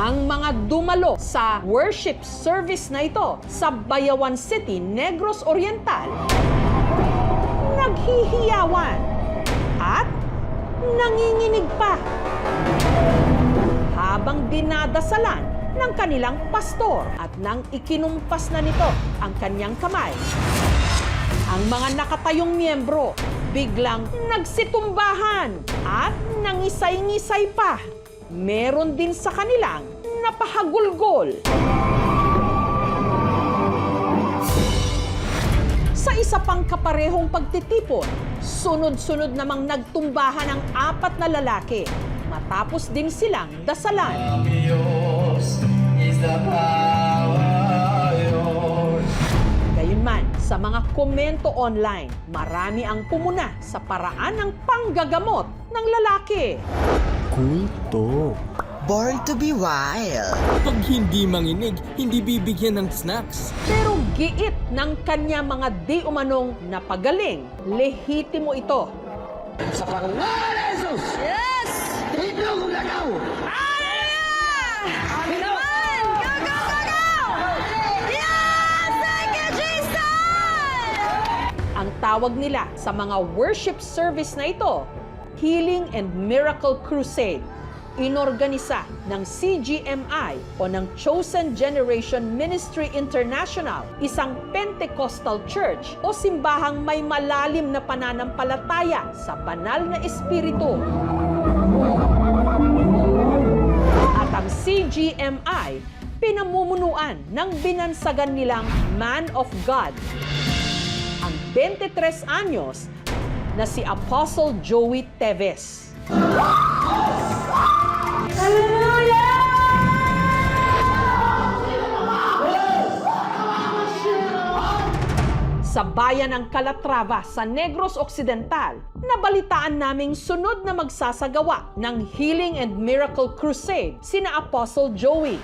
Ang mga dumalo sa worship service na ito sa Bayawan City, Negros Oriental, naghihiyawan at nanginginig pa habang dinadasalan ng kanilang pastor at nang ikinumpas na nito ang kanyang kamay. Ang mga nakatayong miyembro biglang nagsitumbahan at nangisay-ngisay pa. Meron din sa kanilang napahagulgol. Sa isa pang kaparehong pagtitipon, sunod-sunod namang nagtumbahan ang 4 na lalaki matapos din silang dasalan. Gayunman, sa mga komento online, marami ang pumuna sa paraan ng panggagamot ng lalaki. Kulto. Born to be wild. Pag hindi manginig, hindi bibigyan ng snacks. Pero giit ng kanya mga di umanong napagaling, lehitimo ito. Sa pangalan ni Jesus! Yes! Itlog lagaw! Amin naman! Go, go, go, go! Yes! Thank you, Jesus! Ang tawag nila sa mga worship service na ito, Healing and Miracle Crusade. Inorganisa ng CGMI o ng Chosen Generation Ministry International, isang Pentecostal church o simbahang may malalim na pananampalataya sa banal na espiritu. At ang CGMI, pinamumunuan ng binansagan nilang Man of God, ang 23 anyos na si Apostle Joey Teves. Sa bayan ng Calatrava sa Negros Occidental, nabalitaan naming sunod na magsasagawa ng Healing and Miracle Crusade sina Apostle Joey.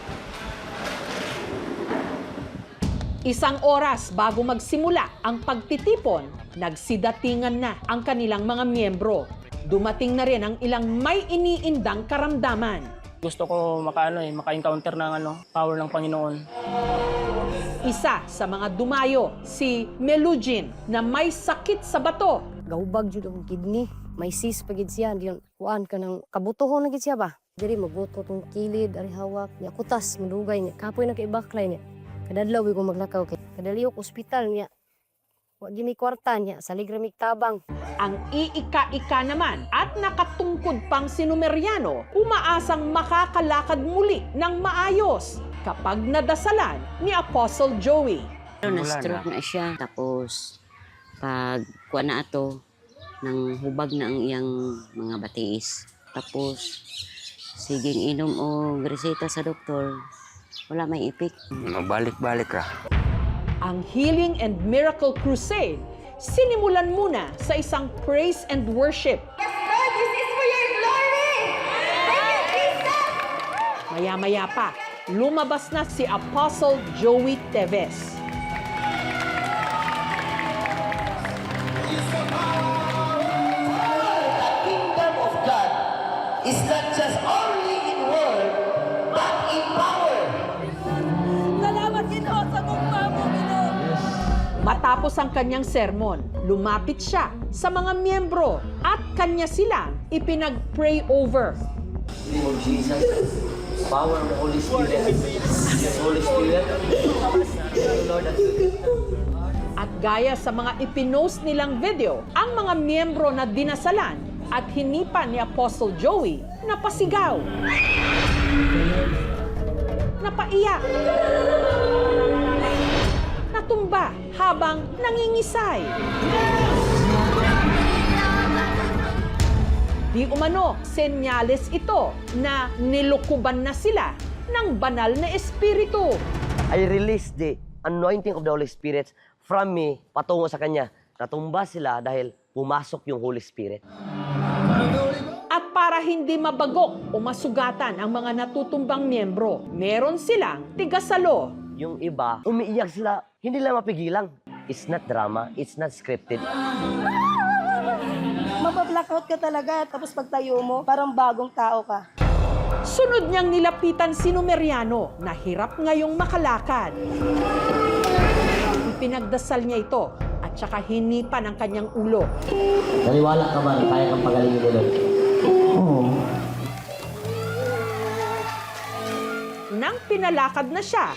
Isang oras bago magsimula ang pagtitipon, nagsidatingan na ang kanilang mga miyembro. Dumating na rin ang ilang may iniindang karamdaman. Gusto ko maka-encounter ng power ng Panginoon. Isa sa mga dumayo, si Melugin, na may sakit sa bato. Gahubag jud ang kidney, may cyst pagid siya, diyon kuan ka ng kabutohon na gid siya ba. Diri mabuto tong kilid, ari hawak, niya kutas, malugay niya. Kapoy na kay baklay niya. Kadadlaw ko maglakaw kay. Kadaliyok ospital niya. Wa gini kwarta niya sa ligramik tabang. Ang iika-ika naman at nakatungkod pang si Numeriano, umaasang makakalakad muli ng maayos kapag nadasalan ni Apostle Joey. Na-stroke na siya. Tapos, pag kuha na ato, nang hubag na ang iyang mga batiis. Tapos, siging inom o reseta sa doktor, wala may ipik. Magbalik-balik ka. Ang Healing and Miracle Crusade, sinimulan muna sa isang praise and worship. Yes, Lord, this is for your glory! Thank you, Jesus! Maya-maya pa, lumabas na si Apostle Joey Teves. The kingdom of God is not just only in word, but in power. Salamat, Ginoo, sa mukha mo, Ginoo! Matapos ang kanyang sermon, lumapit siya sa mga miyembro at kanya silang ipinag-pray over. Name of Jesus, power of the Holy Spirit. Yes, Holy Spirit. Lord, At gaya sa mga ipinost nilang video, ang mga miyembro na dinasalan at hinipan ni Apostle Joey napasigaw, napaiyak, natumba habang nangingisay. Di umano, senyales ito na nilukuban na sila ng banal na espiritu. I release the anointing of the Holy Spirit from me patungo sa Kanya. Natumba sila dahil pumasok yung Holy Spirit. At para hindi mabagok o masugatan ang mga natutumbang miyembro, meron silang tigasalo. Yung iba, umiiyak sila, hindi lang mapigilan. It's not drama, it's not scripted. Mapablackout ka talaga, tapos pagtayo mo, parang bagong tao ka. Sunod niyang nilapitan si Numeriano na hirap ngayong makalakad. Ipinagdasal niya ito at saka hinipan ang kanyang ulo. Naniwala ka ba na kaya kang pagalingin nila? Oo. Nang pinalakad na siya,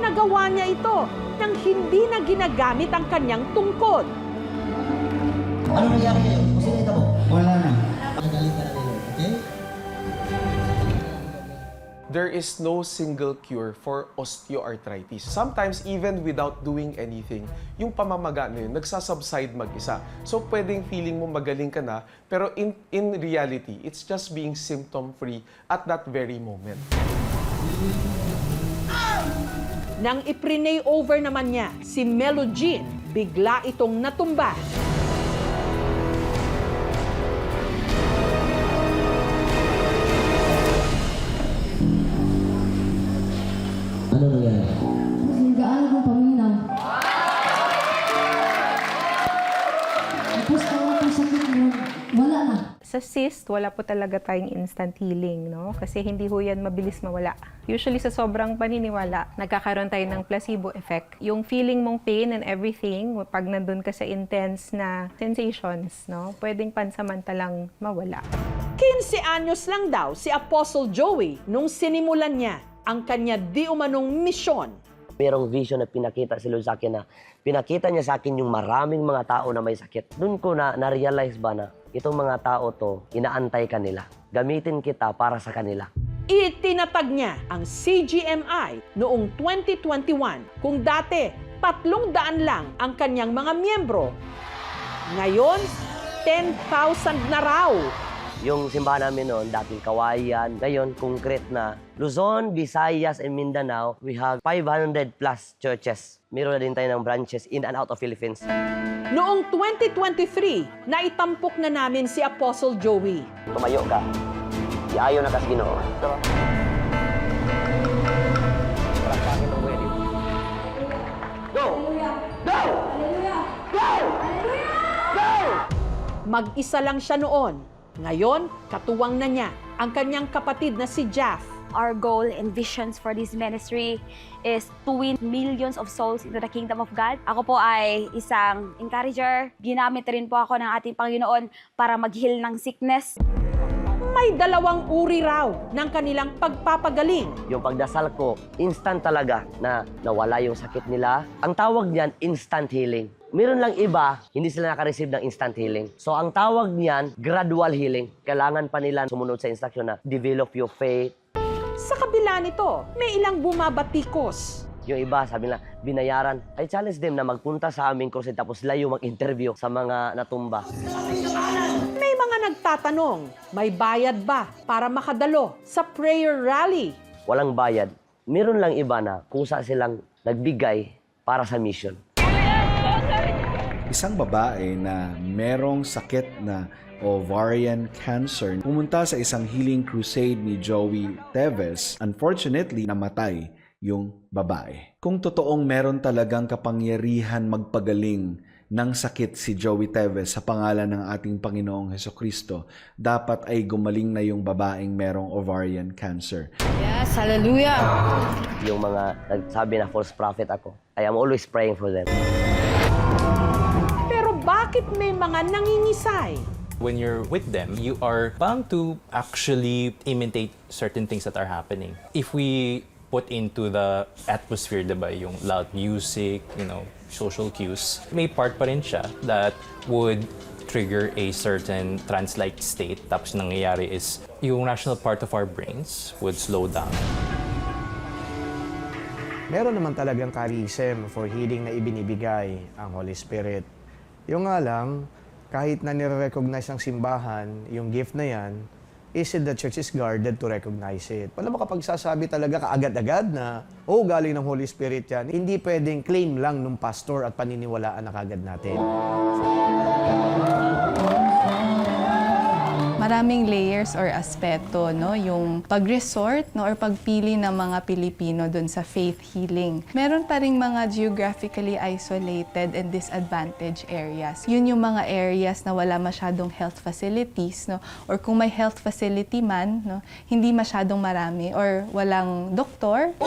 nagawa niya ito nang hindi na ginagamit ang kanyang tungkod. Ano nangyari ngayon? Kung sinita mo? Wala na. Pagaling ka na nila, okay? There is no single cure for osteoarthritis. Sometimes, even without doing anything, yung pamamaga na yun, nagsasubside mag-isa. So, pwedeng feeling mo magaling ka na, pero in reality, it's just being symptom-free at that very moment. Nang iprenay over naman niya si Melo Jean, bigla itong natumba. Ano nangyari? Gaano kong paminaw. Tapos ang sakit mo, wala na. Sa cyst, wala po talaga tayong instant healing, no? Kasi hindi ho yan mabilis mawala. Usually sa sobrang paniniwala, nagkakaroon tayo ng placebo effect. Yung feeling mong pain and everything, pag nandun ka sa intense na sensations, no? Pwedeng pansamantalang mawala. 15 anyos lang daw si Apostle Joey nung sinimulan niya ang kanya di umanong misyon. Merong vision na pinakita si Lord sa akin na pinakita niya sa akin yung maraming mga tao na may sakit. Doon ko na-realize ba na itong mga tao to, inaantay ka nila. Gamitin kita para sa kanila. Itinatag niya ang CGMI noong 2021 kung dati 300 lang ang kanyang mga miyembro. Ngayon, 10,000 na raw. Yung simbahan namin noon, dating kawayan. Ngayon, concrete na. Luzon, Visayas, and Mindanao, we have 500 plus churches. Meron na din tayo ng branches in and out of Philippines. Noong 2023, naitampok na namin si Apostle Joey. Tumayo ka. Iayo na kasi Ginoo. Ito. Parang pangin ng wedding. Go! Go! Go! Go! Mag-isa lang siya noon. Ngayon, katuwang na niya ang kanyang kapatid na si Jaff. Our goal and visions for this ministry is to win millions of souls into the kingdom of God. Ako po ay isang encourager. Ginamit rin po ako ng ating Panginoon para mag-heal ng sickness. May 2 uri raw ng kanilang pagpapagaling. Yung pagdasal ko, instant talaga na nawala yung sakit nila. Ang tawag niyan, instant healing. Meron lang iba, hindi sila nakareceive ng instant healing. So ang tawag niyan, gradual healing. Kailangan pa nila sumunod sa instruction na develop your faith. Sa kabila nito, may ilang bumabatikos. Yung iba, sabi nila, binayaran. I challenge them na magpunta sa aming crusade tapos layo mag-interview sa mga natumba. May mga nagtatanong, may bayad ba para makadalo sa prayer rally? Walang bayad. Meron lang iba na kusa silang nagbigay para sa mission. Isang babae na merong sakit na ovarian cancer pumunta sa isang healing crusade ni Joey Teves. Unfortunately, namatay yung babae. Kung totoong meron talagang kapangyarihan magpagaling ng sakit si Joey Teves sa pangalan ng ating Panginoong Hesukristo, dapat ay gumaling na yung babaeng merong ovarian cancer. Yes, hallelujah! Yung mga nagsabi na false prophet ako, I am always praying for them. Pero bakit may mga nangingisay? When you're with them, you are bound to actually imitate certain things that are happening. If we put into the atmosphere, diba, yung loud music, social cues, may part pa rin siya that would trigger a certain trance-like state. Tapos nangyayari is yung rational part of our brains would slow down. Meron naman talagang charism for healing na ibinibigay ang Holy Spirit. Yung nga lang, kahit na nire-recognize ng simbahan, yung gift na yan, is the church is guarded to recognize it. Wala makapagsasabi talaga kaagad-agad na, galing ng Holy Spirit yan. Hindi pwedeng claim lang ng pastor at paniniwalaan na kagad natin. maraming layers or aspeto, no? Yung pag-resort, no, or pagpili ng mga Pilipino dun sa faith healing. Meron pa ring mga geographically isolated and disadvantaged areas. Yun yung mga areas na wala masyadong health facilities, no? Or kung may health facility man, no, hindi masyadong marami or walang doktor.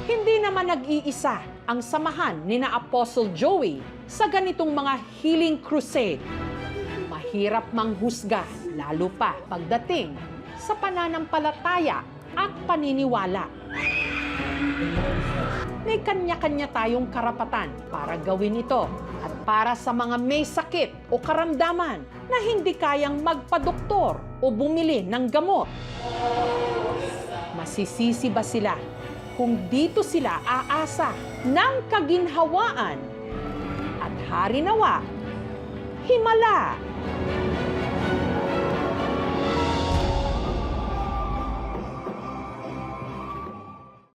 Hindi naman nag-iisa ang samahan ni na Apostle Joey sa ganitong mga healing crusade. Mahirap manghusga, lalo pa pagdating sa pananampalataya at paniniwala. May kanya-kanya tayong karapatan para gawin ito at para sa mga may sakit o karamdaman na hindi kayang magpadoktor o bumili ng gamot. Masisisi ba sila kung dito sila aasa ng kaginhawaan at hari nawa, himala